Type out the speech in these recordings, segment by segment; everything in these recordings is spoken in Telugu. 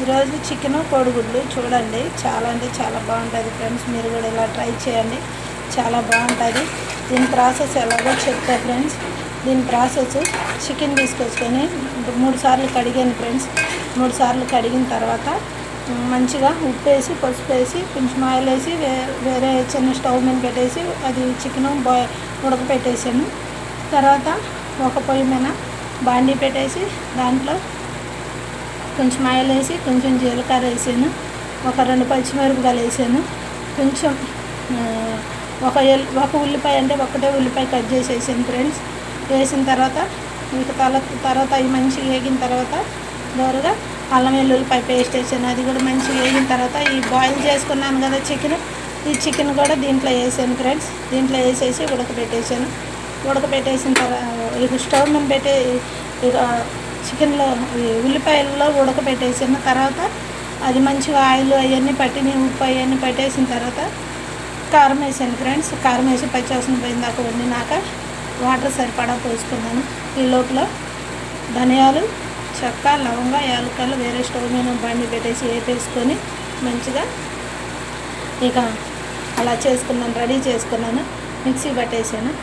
ఈరోజు చికెను కోడిగుడ్లు చూడండి, చాలా అంటే చాలా బాగుంటుంది ఫ్రెండ్స్. మీరు కూడా ఇలా ట్రై చేయండి, చాలా బాగుంటుంది. దీని ప్రాసెస్ ఎలాగో చెప్తా ఫ్రెండ్స్. దీని ప్రాసెస్ చికెన్ తీసుకొచ్చుకొని 3 సార్లు కడిగాను ఫ్రెండ్స్. 3 సార్లు కడిగిన తర్వాత మంచిగా ఉప్పు వేసి, పసుపు వేసి, కొంచెం ఆయిల్ వేసి వేరే చిన్న స్టవ్ మీద పెట్టేసి అది చికెను ఉడకపెట్టేసాను. తర్వాత ఒక పొయ్యి మీద బాండీ పెట్టేసి దాంట్లో కొంచెం ఆయిల్ వేసి, కొంచెం జీలకర్ర వేసాను, ఒక 2 పచ్చిమిరపకాయలు వేసాను, కొంచెం ఒక ఉల్లిపాయ అంటే ఒకటే ఉల్లిపాయ కట్ చేసి వేసాను ఫ్రెండ్స్. వేసిన తర్వాత తర్వాత అవి మంచిగా వేగిన తర్వాత దోరగా అల్లం వెల్లుల్లిపాయ పేస్ట్ వేసాను. అది కూడా మంచిగా వేగిన తర్వాత ఈ బాయిల్ చేసుకున్నాను కదా ఈ చికెన్ కూడా దీంట్లో వేసాను ఫ్రెండ్స్. దీంట్లో వేసేసి ఉడకపెట్టేసిన తర్వాత ఇక స్టవ్ మీద పెట్టి ఇక చికెన్లో ఉల్లిపాయల్లో ఉడకపెట్టేసిన తర్వాత అది మంచిగా ఆయిల్ అవన్నీ పట్టిన ఉప్పు అవన్నీ పట్టేసిన తర్వాత కారం వేసాను ఫ్రెండ్స్. కారం వేసి పచ్చివాసన పోయిందాక వండినాక వాటర్ సరిపడా పోసుకున్నాను. ఈ లోపల ధనియాలు, చెక్క, లవంగ, యాలక్కాయలు వేరే స్టవ్ మీద బండి పెట్టేసి వేపేసుకొని మంచిగా ఇక అలా రెడీ చేసుకున్నాను. మిక్సీ పట్టేసాను.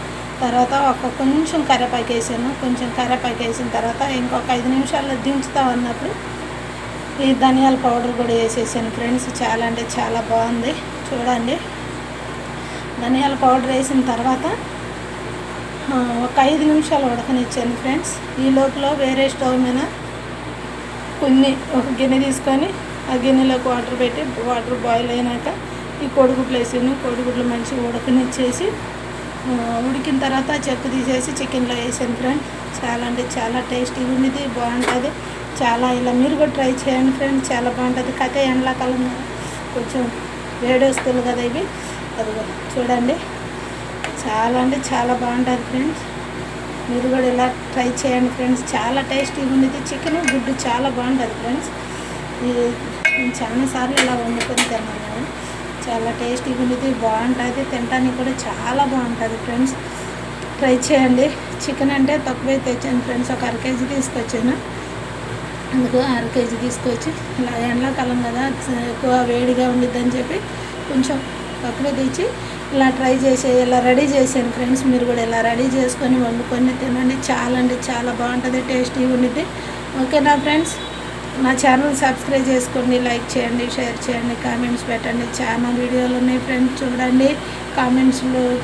తర్వాత కొంచెం కరివేపాకు వేసాను. కొంచెం కరివేపాకు వేసిన తర్వాత ఇంకొక 5 నిమిషాల్లో దించుతా ఉన్నప్పుడు ఈ ధనియాల పౌడర్ కూడా వేసేసాను ఫ్రెండ్స్. చాలా అంటే చాలా బాగుంది చూడండి. ధనియాల పౌడర్ వేసిన తర్వాత ఒక 5 నిమిషాలు ఉడకనిచ్చాను ఫ్రెండ్స్. ఈ లోపల వేరే స్టవ్ మీద ఒక గిన్నె తీసుకొని ఆ గిన్నెలోకి వాటర్ పెట్టి వాటర్ బాయిల్ అయినాక ఈ కోడిగుడ్లు వేసాను. కోడిగుడ్లు మంచిగా ఉడకనిచ్చేసి ఉడికిన తర్వాత చెక్కు తీసేసి చికెన్లో వేసాను ఫ్రెండ్. చాలా అంటే చాలా టేస్టీగా ఉండేది, బాగుంటుంది. చాలా ఇలా మీరు కూడా ట్రై చేయండి ఫ్రెండ్స్, చాలా బాగుంటుంది. కథ ఎండాకాలం కొంచెం వేడి వస్తుంది కదా ఇవి, అది చూడండి చాలా అంటే చాలా బాగుంటుంది ఫ్రెండ్స్. మీరు కూడా ఇలా ట్రై చేయండి ఫ్రెండ్స్, చాలా టేస్టీగా ఉండేది. చికెన్ గుడ్డు చాలా బాగుంటుంది ఫ్రెండ్స్. నేను చాలాసార్లు ఇలా వండుకొని తిన్నాను. చాలా టేస్టీగా ఉండేది, బాగుంటుంది. తినడానికి కూడా చాలా బాగుంటుంది ఫ్రెండ్స్. ట్రై చేయండి. చికెన్ అంటే తక్కువే తెచ్చాను ఫ్రెండ్స్, ఒక 1/2 కేజీ తీసుకొచ్చాను. అందుకు 1/2 కేజీ తీసుకొచ్చి ఇలా ఎండాకాలం కదా ఎక్కువ వేడిగా ఉండిద్దని చెప్పి కొంచెం తక్కువే తెచ్చి ఇలా రెడీ చేసాను ఫ్రెండ్స్. మీరు కూడా ఇలా రెడీ చేసుకొని వండుకొని తినండి, చాలా అంటే చాలా బాగుంటుంది, టేస్టీగా ఉండిద్ది. ఓకేనా ఫ్రెండ్స్, నా ఛానల్ సబ్స్క్రైబ్ చేసుకోండి, లైక్ చేయండి, షేర్ చేయండి, కామెంట్స్ పెట్టండి. చాలా వీడియోలు ఉన్నాయి ఫ్రెండ్స్, చూడండి.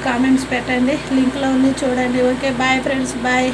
కామెంట్స్ పెట్టండి, లింక్లో ఉన్నాయి చూడండి. Okay, bye friends, bye.